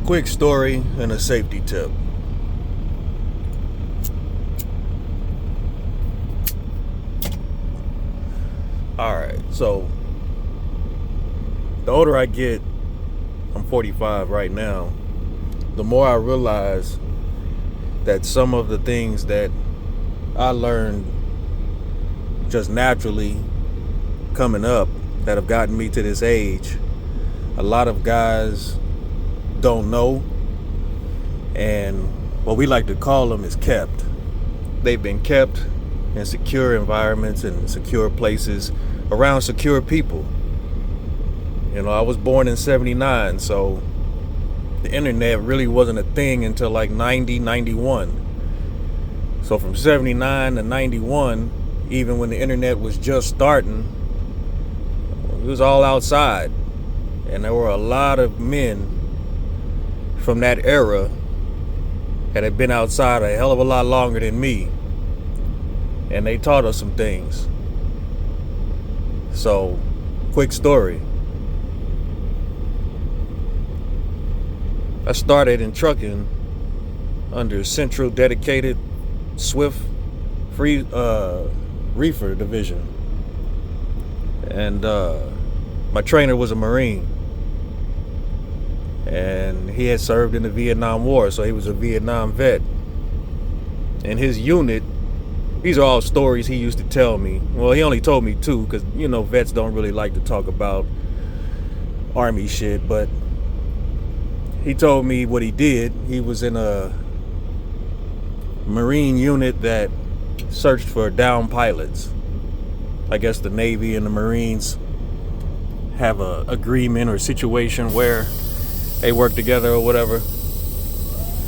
Quick story and a safety tip. Alright, so the older I get, I'm 45 right now, the more I realize that some of the things that I learned just naturally coming up that have gotten me to this age, a lot of guys don't know, and what we like to call them is kept. They've been kept in secure environments and secure places around secure people. You know, I was born in 79, so the internet really wasn't a thing until like 90, 91. So from 79 to 91, even when the internet was just starting, it was all outside. And there were a lot of men from that era that had been outside a hell of a lot longer than me. And they taught us some things. So, quick story. I started in trucking under Central Dedicated Swift Free Reefer Division. And my trainer was a Marine. And he had served in the Vietnam War, so he was a Vietnam vet. And his unit, these are all stories he used to tell me. Well, he only told me two, because, you know, vets don't really like to talk about Army shit, but he told me what he did. He was in a Marine unit that searched for downed pilots. I guess the Navy and the Marines have a agreement or situation where they work together or whatever.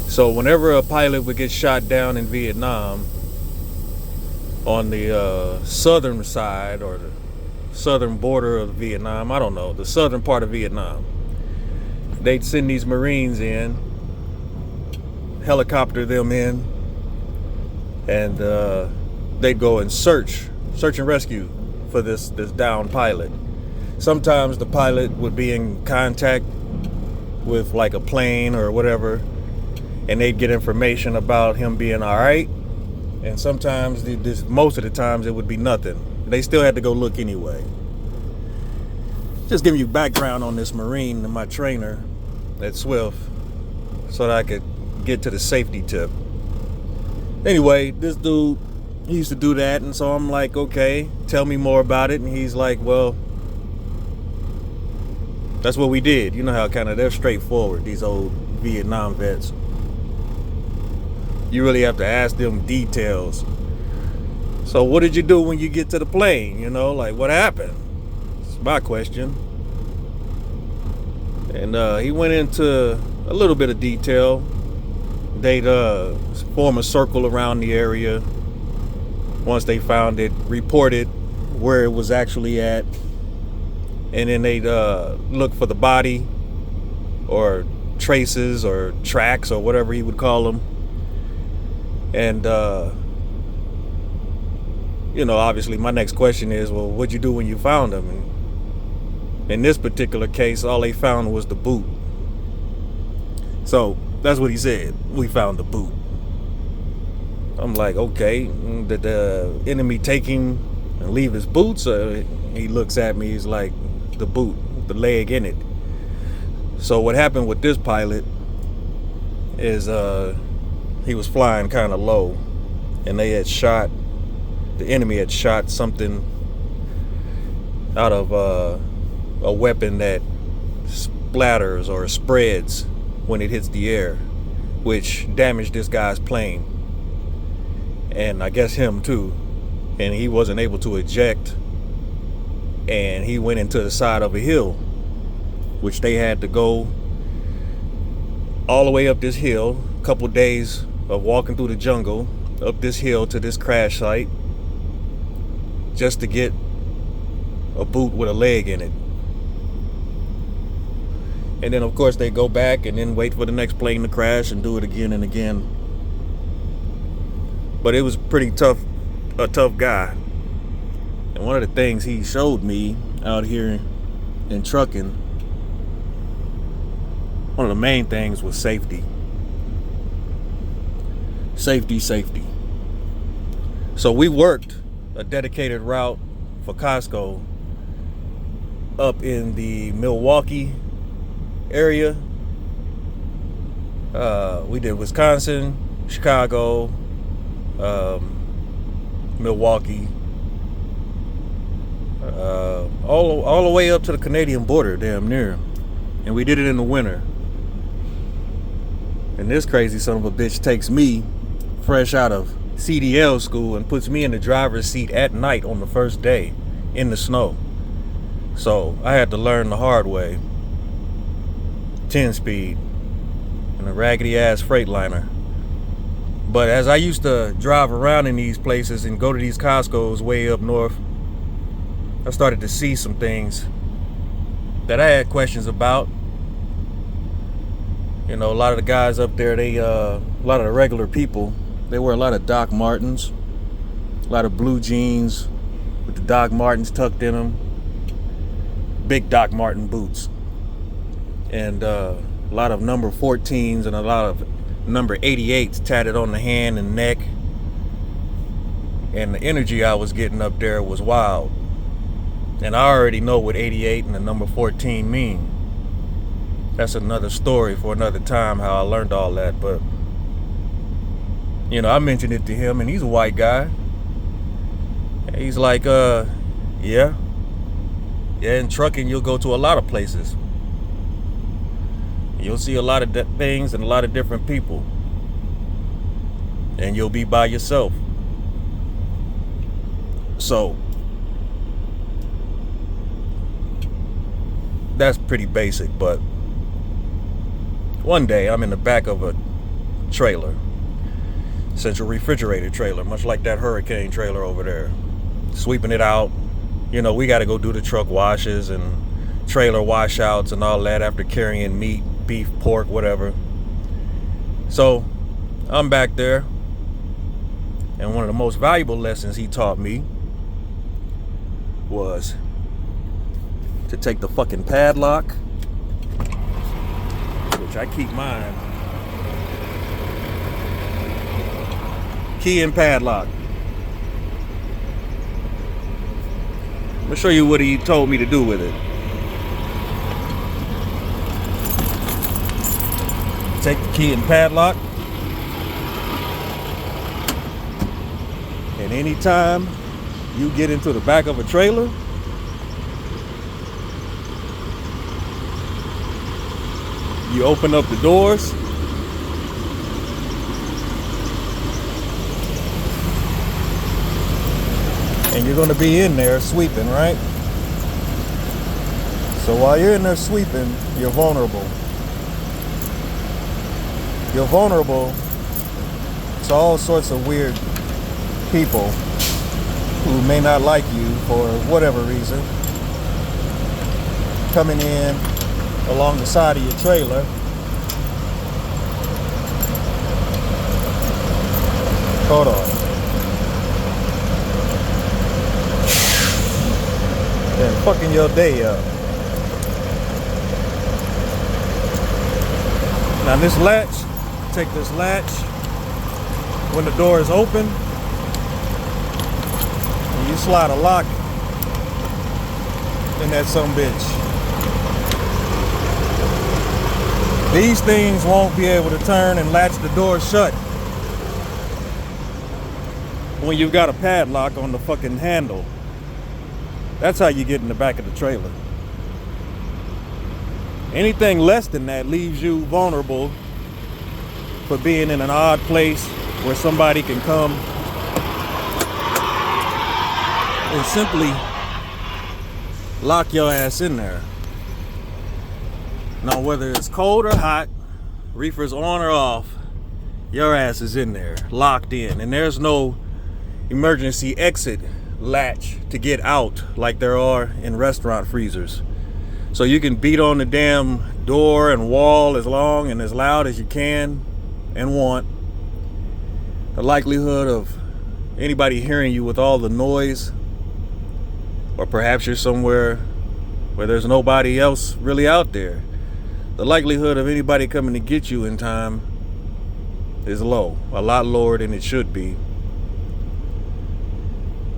So whenever a pilot would get shot down in Vietnam, on the southern side or the southern border of Vietnam, I don't know, the southern part of Vietnam, they'd send these Marines in, helicopter them in, and they'd go and search and rescue for this downed pilot. Sometimes the pilot would be in contact with like a plane or whatever, and they'd get information about him being all right. And sometimes, most of the times, it would be nothing. They still had to go look anyway. Just giving you background on this Marine and my trainer at Swift so that I could get to the safety tip. Anyway, this dude, he used to do that, and so I'm like, okay, tell me more about it. And he's like, well, that's what we did. You know how kind of they're straightforward, these old Vietnam vets. You really have to ask them details. So what did you do when you get to the plane? You know, like, what happened? It's my question. And he went into a little bit of detail. They'd form a circle around the area. Once they found it, reported where it was actually at. And then they'd look for the body or traces or tracks or whatever he would call them. And, you know, obviously my next question is, well, what'd you do when you found him? And in this particular case, all they found was the boot. So that's what he said. We found the boot. I'm like, okay, did the enemy take him and leave his boots? He looks at me, he's like, the boot, the leg in it. So what happened with this pilot is, he was flying kind of low, and the enemy had shot something out of a weapon that splatters or spreads when it hits the air, which damaged this guy's plane, and I guess him too, and he wasn't able to eject, and he went into the side of a hill, which they had to go all the way up this hill, a couple days of walking through the jungle up this hill to this crash site just to get a boot with a leg in it. And then of course they go back and then wait for the next plane to crash and do it again and again. But it was a tough guy. And one of the things he showed me out here in trucking one of the main things was safety. Safety. So we worked a dedicated route for Costco up in the Milwaukee area. We did Wisconsin, Chicago, Milwaukee, all the way up to the Canadian border, damn near. And we did it in the winter. And this crazy son of a bitch takes me fresh out of CDL school and puts me in the driver's seat at night on the first day in the snow. So I had to learn the hard way. 10 speed in a raggedy ass Freightliner. But as I used to drive around in these places and go to these Costco's way up north, I started to see some things that I had questions about. You know, a lot of the guys up there, a lot of the regular people, they wear a lot of Doc Martens, a lot of blue jeans with the Doc Martens tucked in them, big Doc Marten boots, and a lot of number 14s and a lot of number 88s tatted on the hand and neck. And the energy I was getting up there was wild. And I already know what 88 and the number 14 mean. That's another story for another time, how I learned all that. But, you know, I mentioned it to him, and he's a white guy. He's like, yeah, in trucking, you'll go to a lot of places. You'll see a lot of things and a lot of different people. And you'll be by yourself. So, that's pretty basic, but one day I'm in the back of a trailer, central refrigerator trailer, much like that Hurricane trailer over there, sweeping it out. You know, we got to go do the truck washes and trailer washouts and all that after carrying meat, beef, pork, whatever. So I'm back there, and one of the most valuable lessons he taught me was to take the fucking padlock, which I keep mine, key and padlock. I'm gonna show you what he told me to do with it. Take the key and padlock, and anytime you get into the back of a trailer, you open up the doors, and you're going to be in there sweeping, right? So while you're in there sweeping, you're vulnerable. You're vulnerable to all sorts of weird people who may not like you for whatever reason, coming in along the side of your trailer. Hold on. And fucking your day up. Now this latch, take this latch when the door is open, and you slide a lock in that sumbitch. These things won't be able to turn and latch the door shut when you've got a padlock on the fucking handle. That's how you get in the back of the trailer. Anything less than that leaves you vulnerable for being in an odd place where somebody can come and simply lock your ass in there. Now, whether it's cold or hot, reefer's on or off, your ass is in there, locked in. And there's no emergency exit latch to get out like there are in restaurant freezers. So you can beat on the damn door and wall as long and as loud as you can and want. The likelihood of anybody hearing you with all the noise, or perhaps you're somewhere where there's nobody else really out there. the likelihood of anybody coming to get you in time is low, a lot lower than it should be.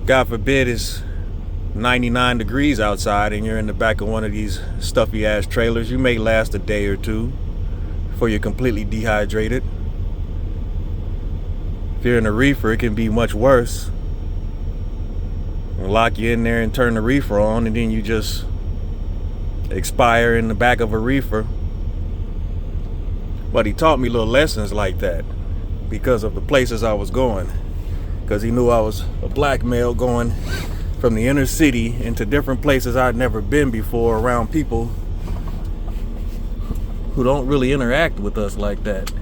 God forbid it's 99 degrees outside and you're in the back of one of these stuffy ass trailers. You may last a day or two before you're completely dehydrated. If you're in a reefer, it can be much worse. They'll lock you in there and turn the reefer on, and then you just expire in the back of a reefer. But he taught me little lessons like that because of the places I was going. Because he knew I was a black male going from the inner city into different places I'd never been before, around people who don't really interact with us like that.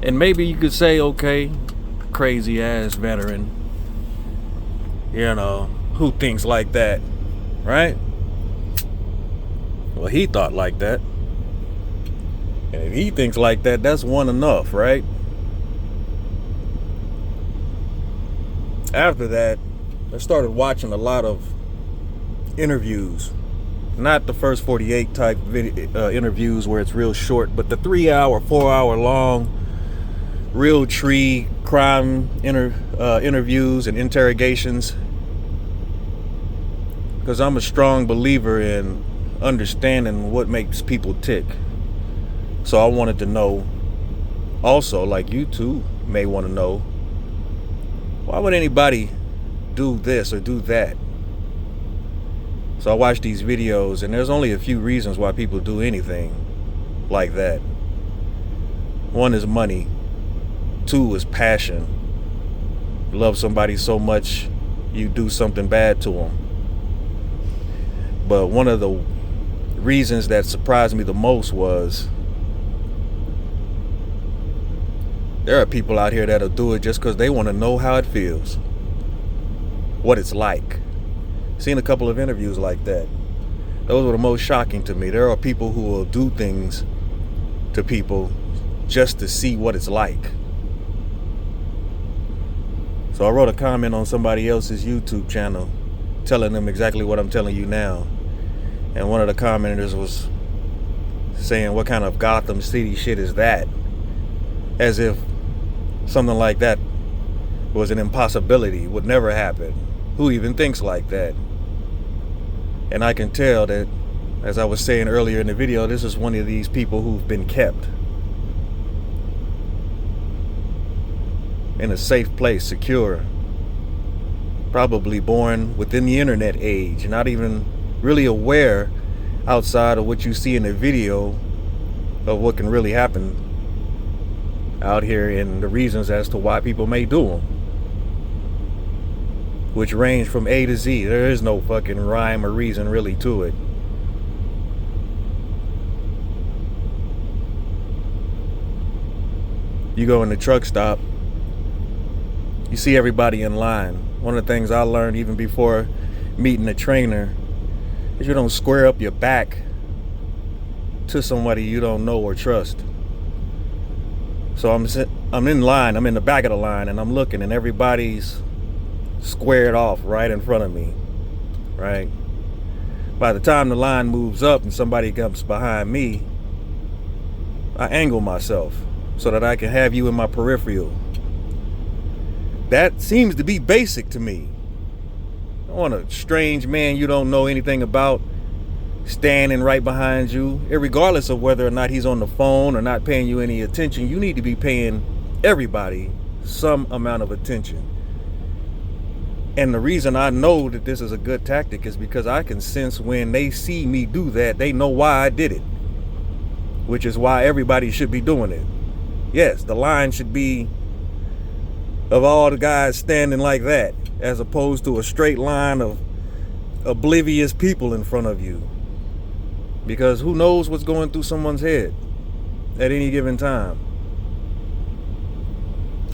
And maybe you could say, okay, crazy ass veteran, you know, who thinks like that, right? Well, he thought like that. And if he thinks like that, that's one enough, right? After that, I started watching a lot of interviews. Not the first 48 type interviews where it's real short, but the 3-hour, 4-hour long real tree crime interviews and interrogations. Because I'm a strong believer in understanding what makes people tick. So I wanted to know also, like you too may want to know, why would anybody do this or do that? So I watched these videos, and there's only a few reasons why people do anything like that. One is money. 2 is passion. You love somebody so much, you do something bad to them. But one of the reasons that surprised me the most was there are people out here that'll do it just because they want to know how it feels, what it's like. Seen a couple of interviews like that. Those were the most shocking to me. There are people who will do things to people just to see what it's like. So I wrote a comment on somebody else's YouTube channel telling them exactly what I'm telling you now. And one of the commenters was saying, what kind of Gotham City shit is that? As if something like that was an impossibility, would never happen. Who even thinks like that? And I can tell that, as I was saying earlier in the video, this is one of these people who've been kept in a safe place, secure, probably born within the internet age, not even really aware outside of what you see in the video of what can really happen out here and the reasons as to why people may do them, which range from A to Z. There is no fucking rhyme or reason really to it. You go in the truck stop, you see everybody in line. One of the things I learned even before meeting a trainer is you don't square up your back to somebody you don't know or trust. So I'm in line, I'm in the back of the line, and I'm looking, and everybody's squared off right in front of me, right? By the time the line moves up and somebody comes behind me, I angle myself so that I can have you in my peripheral. That seems to be basic to me. I don't want a strange man you don't know anything about standing right behind you. Regardless of whether or not he's on the phone or not paying you any attention, you need to be paying everybody some amount of attention. And the reason I know that this is a good tactic is because I can sense when they see me do that, they know why I did it. Which is why everybody should be doing it. Yes, the line should be of all the guys standing like that, as opposed to a straight line of oblivious people in front of you. Because who knows what's going through someone's head at any given time.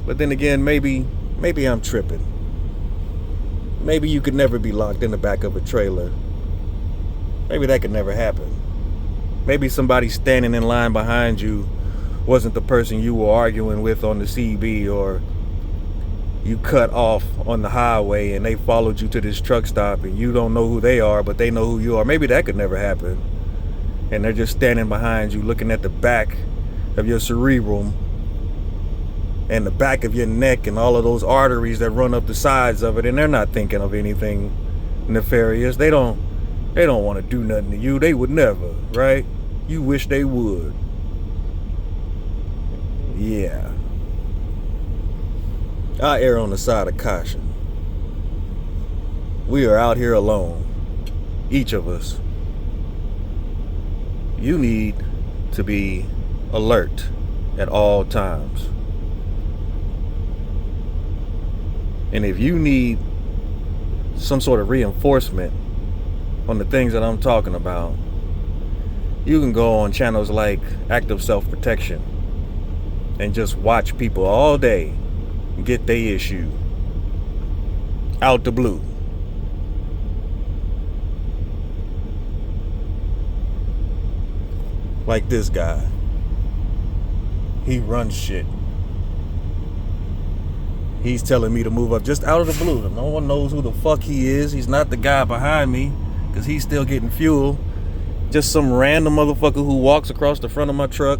But then again, maybe I'm tripping. Maybe you could never be locked in the back of a trailer. Maybe that could never happen. Maybe somebody standing in line behind you wasn't the person you were arguing with on the CB, or you cut off on the highway and they followed you to this truck stop and you don't know who they are, but they know who you are. Maybe that could never happen. and they're just standing behind you looking at the back of your cerebrum and the back of your neck and all of those arteries that run up the sides of it, and they're not thinking of anything nefarious. They don't want to do nothing to you. They would never, right? You wish they would. Yeah. I err on the side of caution. We are out here alone, each of us. You need to be alert at all times. And if you need some sort of reinforcement on the things that I'm talking about, you can go on channels like Active Self-Protection and just watch people all day get their issue out the blue. Like this guy. He runs shit. He's telling me to move up just out of the blue. No one knows who the fuck he is. He's not the guy behind me, because he's still getting fuel. Just some random motherfucker who walks across the front of my truck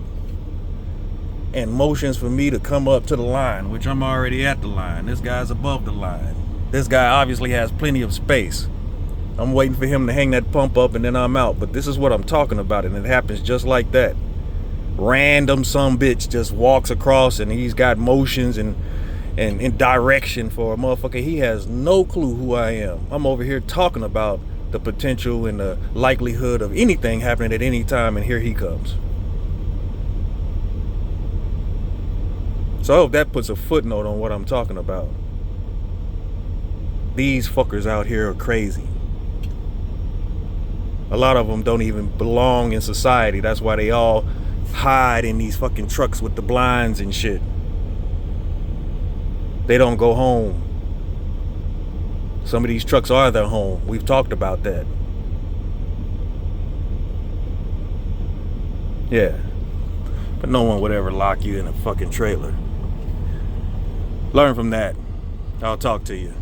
and motions for me to come up to the line, which I'm already at the line. This guy's above the line. This guy obviously has plenty of space. I'm waiting for him to hang that pump up and then I'm out. But this is what I'm talking about, and it happens just like that. Random some bitch just walks across and he's got motions and in direction for a motherfucker. He has no clue who I am. I'm over here talking about the potential and the likelihood of anything happening at any time, and here he comes. So I hope that puts a footnote on what I'm talking about. These fuckers out here are crazy. A lot of them don't even belong in society. That's why they all hide in these fucking trucks with the blinds and shit. They don't go home. Some of these trucks are their home. We've talked about that. Yeah. But no one would ever lock you in a fucking trailer. Learn from that. I'll talk to you.